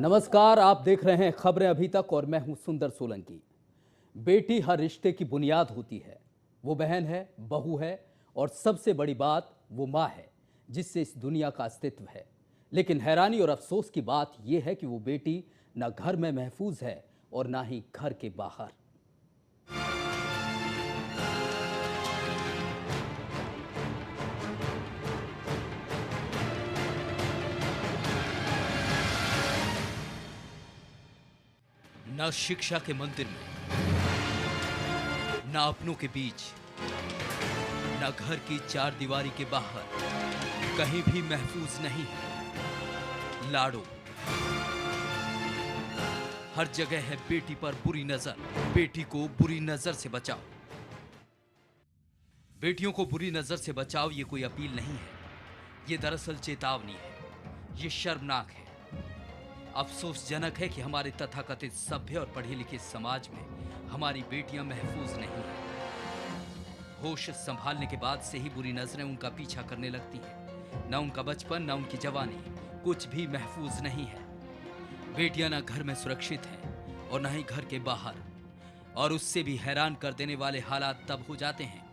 नमस्कार, आप देख रहे हैं खबरें अभी तक और मैं हूं सुंदर सोलंकी। बेटी हर रिश्ते की बुनियाद होती है। वो बहन है, बहू है और सबसे बड़ी बात वो माँ है, जिससे इस दुनिया का अस्तित्व है। लेकिन हैरानी और अफसोस की बात यह है कि वो बेटी ना घर में महफूज है और ना ही घर के बाहर। न शिक्षा के मंदिर में, न अपनों के बीच, न घर की चार दीवारी के बाहर, कहीं भी महफूज नहीं है। लाड़ो, हर जगह है बेटी पर बुरी नजर। बेटी को बुरी नजर से बचाओ। बेटियों को बुरी नजर से बचाओ, ये कोई अपील नहीं है, ये दरअसल चेतावनी है। ये शर्मनाक है, अफसोसजनक है कि हमारे तथाकथित सभ्य और पढ़े लिखे समाज में हमारी बेटियां महफूज नहीं हैं। होश संभालने के बाद से ही बुरी नजरें उनका पीछा करने लगती हैं। न उनका बचपन, न उनकी जवानी, कुछ भी महफूज नहीं है। बेटियां न घर में सुरक्षित हैं और न ही घर के बाहर। और उससे भी हैरान कर देने वाले हालात तब हो जाते हैं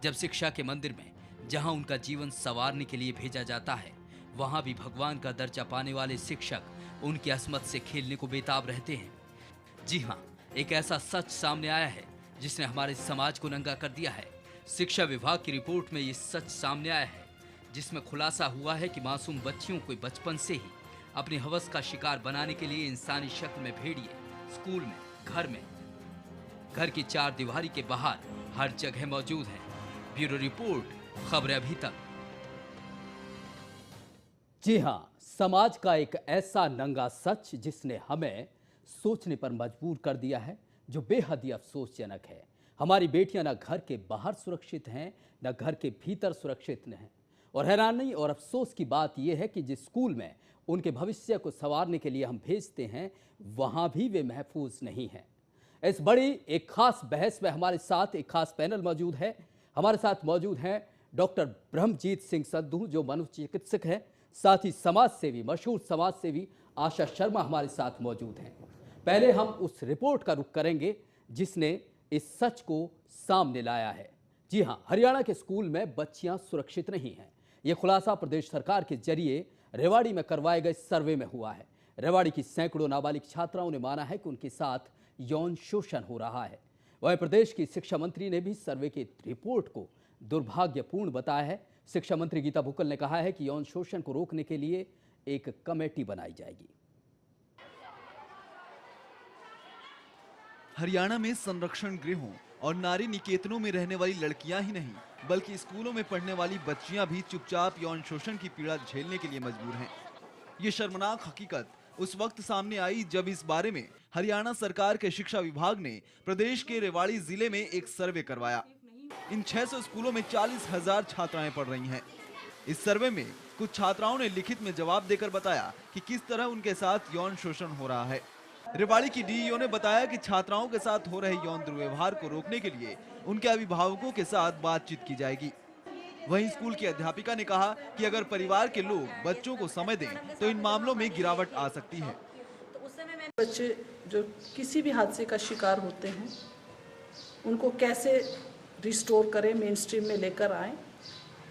जब शिक्षा के मंदिर में, जहां उनका जीवन संवारने के लिए भेजा जाता है, वहां भी भगवान का दर्जा पाने वाले शिक्षक उनकी असमत से खेलने को बेताब रहते हैं। जी हां, एक ऐसा सच सामने आया है जिसने हमारे समाज को नंगा कर दिया है। शिक्षा विभाग की रिपोर्ट में ये सच सामने आया है, जिसमें खुलासा हुआ है कि मासूम बच्चियों को बचपन से ही अपनी हवस का शिकार बनाने के लिए इंसानी शक्ल में भेड़िए स्कूल में, घर में, घर की चार दीवारी के बाहर हर जगह मौजूद है। ब्यूरो रिपोर्ट, खबरें अभी तक। जी हां, समाज का एक ऐसा नंगा सच जिसने हमें सोचने पर मजबूर कर दिया है, जो बेहद ही अफसोसजनक है। हमारी बेटियां न घर के बाहर सुरक्षित हैं, न घर के भीतर सुरक्षित हैं। और हैरानी और अफसोस की बात यह है कि जिस स्कूल में उनके भविष्य को संवारने के लिए हम भेजते हैं, वहां भी वे महफूज नहीं हैं। इस बड़ी एक खास बहस में हमारे साथ एक खास पैनल मौजूद है। हमारे साथ मौजूद हैं डॉक्टर ब्रह्मजीत सिंह संधू, जो मनोचिकित्सक हैं, साथ ही समाज सेवी, मशहूर समाज सेवी आशा शर्मा हमारे साथ मौजूद हैं। पहले हम उस रिपोर्ट का रुख करेंगे जिसने इस सच को सामने लाया है। जी हां, हरियाणा के स्कूल में बच्चियां सुरक्षित नहीं हैं। यह खुलासा प्रदेश सरकार के जरिए रेवाड़ी में करवाए गए सर्वे में हुआ है। रेवाड़ी की सैकड़ों नाबालिग छात्राओं ने माना है कि उनके साथ यौन शोषण हो रहा है। वहीं प्रदेश की शिक्षा मंत्री ने भी सर्वे की रिपोर्ट को दुर्भाग्यपूर्ण बताया है। शिक्षा मंत्री गीता बुक्कल ने कहा है कि यौन शोषण को रोकने के लिए एक कमेटी बनाई जाएगी। हरियाणा में संरक्षण गृहों और नारी निकेतनों में रहने वाली लड़कियां ही नहीं, बल्कि स्कूलों में पढ़ने वाली बच्चियां भी चुपचाप यौन शोषण की पीड़ा झेलने के लिए मजबूर हैं। ये शर्मनाक हकीकत उस वक्त सामने आई जब इस बारे में हरियाणा सरकार के शिक्षा विभाग ने प्रदेश के रेवाड़ी जिले में एक सर्वे करवाया। इन 600 स्कूलों में 40,000 छात्राएं पढ़ रही हैं। इस सर्वे में कुछ छात्राओं ने लिखित में जवाब देकर बताया कि किस तरह उनके साथ यौन शोषण हो रहा है। रेवाड़ी की डीईओ ने बताया कि छात्राओं के साथ हो रहे यौन दुर्व्यवहार को रोकने के लिए उनके अभिभावकों के साथ बातचीत की जाएगी। वहीं स्कूल की अध्यापिका ने कहा कि अगर परिवार के लोग बच्चों को समय दें तो इन मामलों में गिरावट आ सकती है। बच्चे जो किसी भी हादसे का शिकार होते हैं, उनको कैसे रिस्टोर करें, मेन स्ट्रीम में लेकर आएं।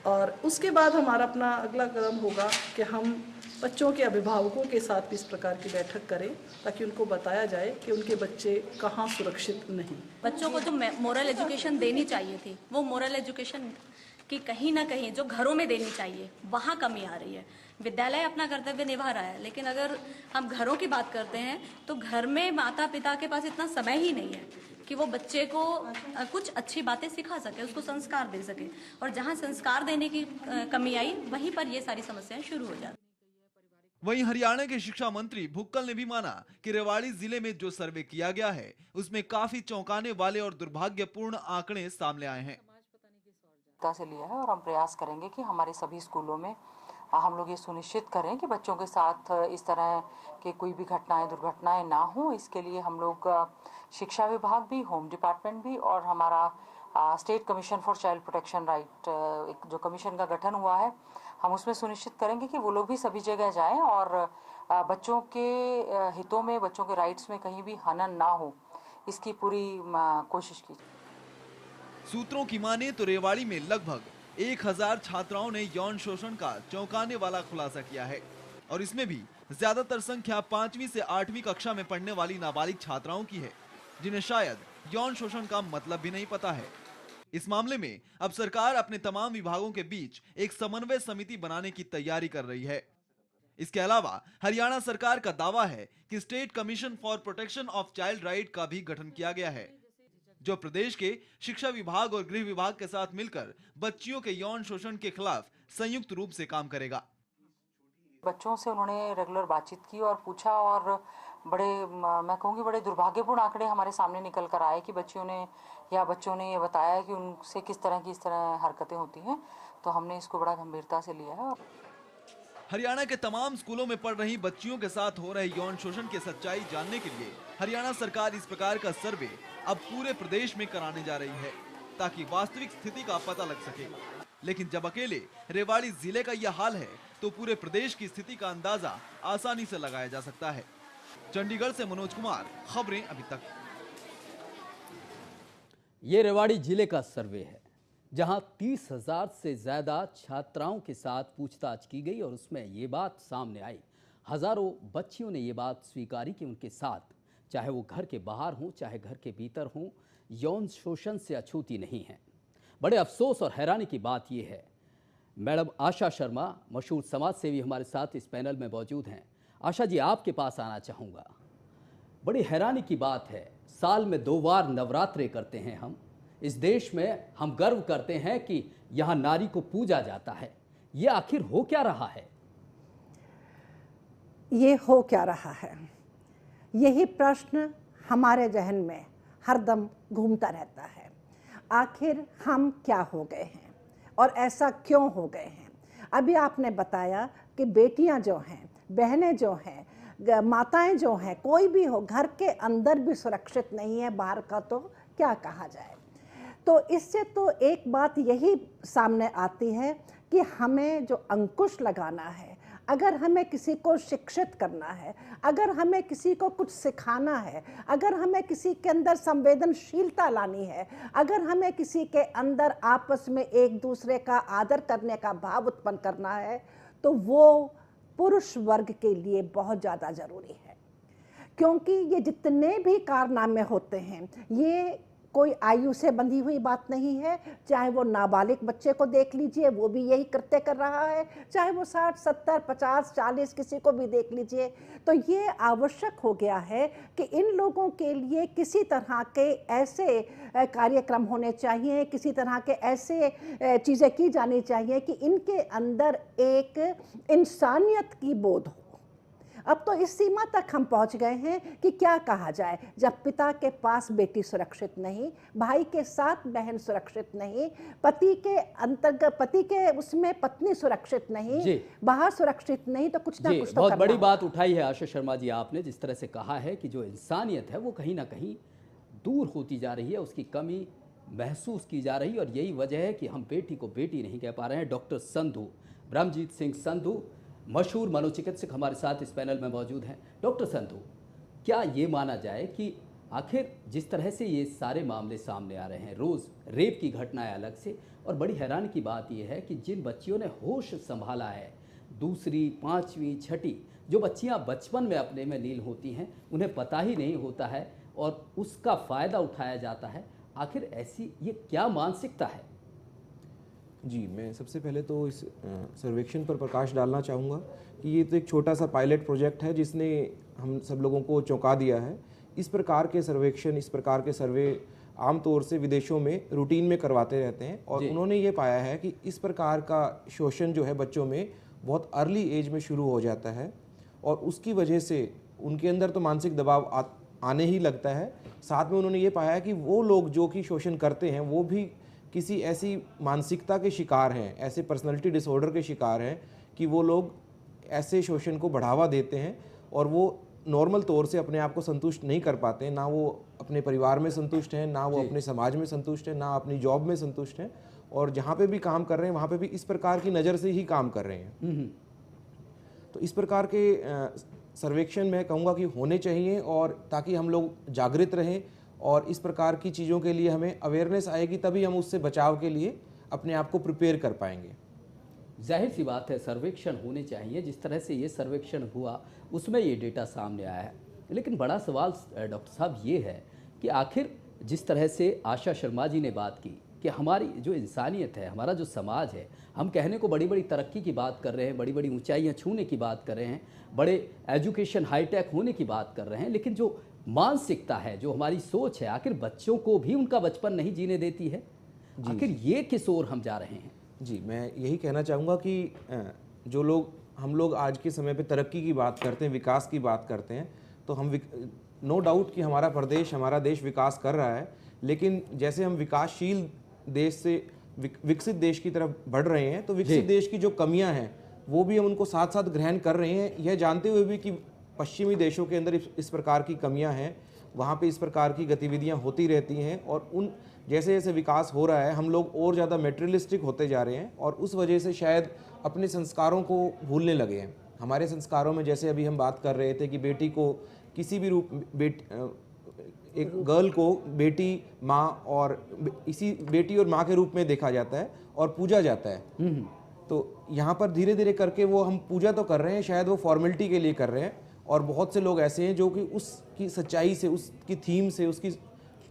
और उसके बाद हमारा अपना अगला कदम होगा कि हम बच्चों के अभिभावकों के साथ भी इस प्रकार की बैठक करें, ताकि उनको बताया जाए कि उनके बच्चे कहाँ सुरक्षित नहीं। बच्चों को जो मोरल एजुकेशन देनी चाहिए थी, वो मोरल एजुकेशन की कहीं ना कहीं जो घरों में देनी चाहिए, वहाँ कमी आ रही है। विद्यालय अपना कर्तव्य निभा रहा है, लेकिन अगर हम घरों की बात करते हैं तो घर में माता पिता के पास इतना समय ही नहीं है कि वो बच्चे को कुछ अच्छी बातें सिखा सके, उसको संस्कार दे सके। और जहाँ संस्कार देने की कमी आई, वहीं पर ये सारी समस्याएं शुरू हो जाती। वहीं हरियाणा के शिक्षा मंत्री बुक्कल ने भी माना कि रेवाड़ी जिले में जो सर्वे किया गया है, उसमें काफी चौंकाने वाले और दुर्भाग्यपूर्ण आंकड़े सामने आए हैं। से लिया है और हम प्रयास करेंगे कि हमारे सभी स्कूलों में हम लोग ये सुनिश्चित करें कि बच्चों के साथ इस तरह के कोई भी घटनाएं, दुर्घटनाएं ना हो। इसके लिए हम लोग शिक्षा विभाग भी, होम डिपार्टमेंट भी और हमारा state commission for child protection right, एक जो कमीशन का गठन हुआ है, हम उसमें सुनिश्चित करेंगे कि वो लोग भी सभी जगह जाएं और बच्चों के हितों में, बच्चों के राइट्स में कहीं भी हनन ना हो, इसकी पूरी कोशिश की। सूत्रों की माने तो रेवाड़ी में लगभग 1000 छात्राओं ने यौन शोषण का चौंकाने वाला खुलासा किया है और इसमें भी ज्यादातर संख्या 5वीं से 8वीं कक्षा में पढ़ने वाली नाबालिग छात्राओं की है, जिन्हें शायद यौन शोषण का मतलब भी नहीं पता है। इस मामले में अब सरकार अपने तमाम विभागों के बीच एक समन्वय समिति बनाने की तैयारी कर रही है। इसके अलावा हरियाणा सरकार का दावा है कि state commission for protection of child right का भी गठन किया गया है, जो प्रदेश के शिक्षा विभाग और गृह विभाग के साथ मिलकर बच्चियों के यौन शोषण के खिलाफ संयुक्त रूप से काम करेगा। बच्चों से उन्होंने रेगुलर बातचीत की और पूछा, और मैं कहूँगी बड़े दुर्भाग्यपूर्ण आंकड़े हमारे सामने निकल कर आए कि बच्चों ने ये बताया कि उनसे किस तरह की इस तरह हरकतें होती हैं। तो हमने इसको बड़ा गंभीरता से लिया है। हरियाणा के तमाम स्कूलों में पढ़ रही बच्चियों के साथ हो रहे यौन शोषण की सच्चाई जानने के लिए हरियाणा सरकार इस प्रकार का सर्वे अब पूरे प्रदेश में कराने जा रही है, ताकि वास्तविक स्थिति का पता लग सके। लेकिन जब अकेले रेवाड़ी जिले का यह हाल है, तो पूरे प्रदेश की स्थिति का अंदाजा आसानी से लगाया जा सकता है। चंडीगढ़ से मनोज कुमार, खबरें अभी तक। ये रेवाड़ी जिले का सर्वे है, जहां 30,000 से ज्यादा छात्राओं के साथ पूछताछ की गई और उसमें ये बात सामने आई, हजारों बच्चियों ने ये बात स्वीकारी कि उनके साथ, चाहे वो घर के बाहर हों चाहे घर के भीतर हों, यौन शोषण से अछूती नहीं है। बड़े अफसोस और हैरानी की बात यह है, मैडम आशा शर्मा मशहूर समाज सेवी हमारे साथ इस पैनल में मौजूद हैं। आशा जी, आपके पास आना चाहूँगा। बड़ी हैरानी की बात है, साल में 2 बार नवरात्रे करते हैं हम इस देश में, हम गर्व करते हैं कि यहाँ नारी को पूजा जाता है। ये आखिर हो क्या रहा है? ये हो क्या रहा है, यही प्रश्न हमारे जहन में हरदम घूमता रहता है। आखिर हम क्या हो गए हैं और ऐसा क्यों हो गए हैं? अभी आपने बताया कि बेटियां जो हैं, बहनें जो हैं, माताएं जो हैं, कोई भी हो, घर के अंदर भी सुरक्षित नहीं है, बाहर का तो क्या कहा जाए। तो इससे तो एक बात यही सामने आती है कि हमें जो अंकुश लगाना है, अगर हमें किसी को शिक्षित करना है, अगर हमें किसी को कुछ सिखाना है, अगर हमें किसी के अंदर संवेदनशीलता लानी है, अगर हमें किसी के अंदर आपस में एक दूसरे का आदर करने का भाव उत्पन्न करना है, तो वो पुरुष वर्ग के लिए बहुत ज़्यादा ज़रूरी है। क्योंकि ये जितने भी कारनामे होते हैं, ये कोई आयु से बंधी हुई बात नहीं है। चाहे वो नाबालिग बच्चे को देख लीजिए, वो भी यही कृत्य कर रहा है, चाहे वो 60, 70, 50, 40 किसी को भी देख लीजिए। तो ये आवश्यक हो गया है कि इन लोगों के लिए किसी तरह के ऐसे कार्यक्रम होने चाहिए, किसी तरह के ऐसे चीज़ें की जानी चाहिए कि इनके अंदर एक इंसानियत की बोध हो। अब तो इस सीमा तक हम पहुंच गए हैं कि क्या कहा जाए, जब पिता के पास बेटी सुरक्षित नहीं, भाई के साथ बहन सुरक्षित नहीं, पति के अंतर्गत पति के उसमें पत्नी सुरक्षित नहीं, बाहर सुरक्षित नहीं, तो कुछ ना कुछ तो बहुत बड़ी बात उठाई है आशा शर्मा जी आपने, जिस तरह से कहा है कि जो इंसानियत है वो कहीं ना कहीं दूर होती जा रही है, उसकी कमी महसूस की जा रही है। और यही वजह है कि हम बेटी को बेटी नहीं कह पा रहे हैं। डॉक्टर संधू, ब्रह्मजीत सिंह संधू, मशहूर मनोचिकित्सक हमारे साथ इस पैनल में मौजूद हैं। डॉक्टर संधू, क्या ये माना जाए कि आखिर जिस तरह से ये सारे मामले सामने आ रहे हैं, रोज़ रेप की घटनाएं अलग से, और बड़ी हैरानी की बात यह है कि जिन बच्चियों ने होश संभाला है, दूसरी, 5वीं, 6ठी, जो बच्चियां बचपन में अपने में लीन होती हैं, उन्हें पता ही नहीं होता है और उसका फ़ायदा उठाया जाता है। आखिर ऐसी ये क्या मानसिकता है? जी, मैं सबसे पहले तो इस सर्वेक्षण पर प्रकाश डालना चाहूँगा कि ये तो एक छोटा सा पायलट प्रोजेक्ट है जिसने हम सब लोगों को चौंका दिया है। इस प्रकार के सर्वेक्षण, इस प्रकार के सर्वे आमतौर से विदेशों में रूटीन में करवाते रहते हैं, और उन्होंने ये पाया है कि इस प्रकार का शोषण जो है बच्चों में बहुत अर्ली एज में शुरू हो जाता है, और उसकी वजह से उनके अंदर तो मानसिक दबाव आने ही लगता है। साथ में उन्होंने ये पाया है कि वो लोग जो कि शोषण करते हैं वो भी किसी ऐसी मानसिकता के शिकार हैं, ऐसे पर्सनालिटी डिसऑर्डर के शिकार हैं कि वो लोग ऐसे शोषण को बढ़ावा देते हैं और वो नॉर्मल तौर से अपने आप को संतुष्ट नहीं कर पाते हैं। ना वो अपने परिवार में संतुष्ट हैं, ना वो अपने समाज में संतुष्ट हैं, ना अपनी जॉब में संतुष्ट हैं, और जहाँ पे भी काम कर रहे हैं वहाँ पे भी इस प्रकार की नज़र से ही काम कर रहे हैं। तो इस प्रकार के सर्वेक्षण मैं कहूँगा कि होने चाहिए, और ताकि हम लोग जागृत रहें और इस प्रकार की चीज़ों के लिए हमें अवेयरनेस आएगी, तभी हम उससे बचाव के लिए अपने आप को प्रिपेयर कर पाएंगे। जाहिर सी बात है सर्वेक्षण होने चाहिए। जिस तरह से ये सर्वेक्षण हुआ उसमें ये डेटा सामने आया है। लेकिन बड़ा सवाल डॉक्टर साहब ये है कि आखिर जिस तरह से आशा शर्मा जी ने बात की कि हमारी जो इंसानियत है, हमारा जो समाज है, हम कहने को बड़ी बड़ी तरक्की की बात कर रहे हैं, बड़ी बड़ी ऊंचाइयां छूने की बात कर रहे हैं, बड़े एजुकेशन हाईटेक होने की बात कर रहे हैं, लेकिन जो मानसिकता है, जो हमारी सोच है, आखिर बच्चों को भी उनका बचपन नहीं जीने देती है। आखिर ये किस ओर हम जा रहे हैं? जी, मैं यही कहना चाहूँगा कि हम लोग आज के समय पे तरक्की की बात करते हैं, विकास की बात करते हैं, तो हम नो डाउट कि हमारा देश विकास कर रहा है, लेकिन जैसे हम विकासशील देश से विकसित देश की तरफ बढ़ रहे हैं, तो विकसित देश की जो कमियां हैं वो भी हम उनको साथ साथ ग्रहण कर रहे हैं, यह जानते हुए भी कि पश्चिमी देशों के अंदर इस प्रकार की कमियां हैं, वहाँ पे इस प्रकार की गतिविधियां होती रहती हैं, और उन जैसे जैसे विकास हो रहा है हम लोग और ज़्यादा मेटेरियलिस्टिक होते जा रहे हैं, और उस वजह से शायद अपने संस्कारों को भूलने लगे हैं। हमारे संस्कारों में जैसे अभी हम बात कर रहे थे कि बेटी को किसी भी एक गर्ल को बेटी, माँ और इसी बेटी और माँ के रूप में देखा जाता है और पूजा जाता है। तो यहाँ पर धीरे धीरे करके वो हम पूजा तो कर रहे हैं, शायद वो फॉर्मेलिटी के लिए कर रहे हैं, और बहुत से लोग ऐसे हैं जो कि उसकी सच्चाई से, उसकी थीम से, उसकी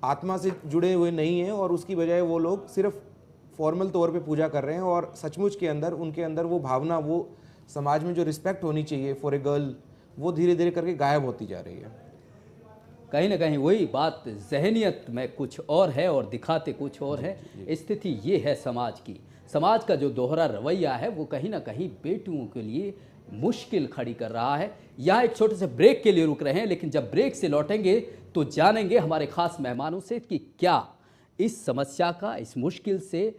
आत्मा से जुड़े हुए नहीं हैं, और उसकी बजाय वो लोग सिर्फ फॉर्मल तौर पे पूजा कर रहे हैं, और सचमुच के अंदर उनके अंदर वो भावना, वो समाज में जो रिस्पेक्ट होनी चाहिए फॉर ए गर्ल, वो धीरे धीरे करके गायब होती जा रही है। कहीं ना कहीं वही बात, जहनियत में कुछ और है और दिखाते कुछ और है। स्थिति ये है समाज की। समाज का जो दोहरा रवैया है वो कहीं ना कहीं बेटियों के लिए मुश्किल खड़ी कर रहा है। यहाँ एक छोटे से ब्रेक के लिए रुक रहे हैं, लेकिन जब ब्रेक से लौटेंगे तो जानेंगे हमारे खास मेहमानों से कि क्या इस समस्या का, इस मुश्किल से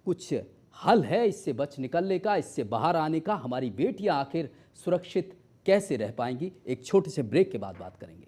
कुछ हल है, इससे बच निकलने का, इससे बाहर आने का। हमारी बेटियां आखिर सुरक्षित कैसे रह पाएंगी, एक छोटे से ब्रेक के बाद बात करेंगे।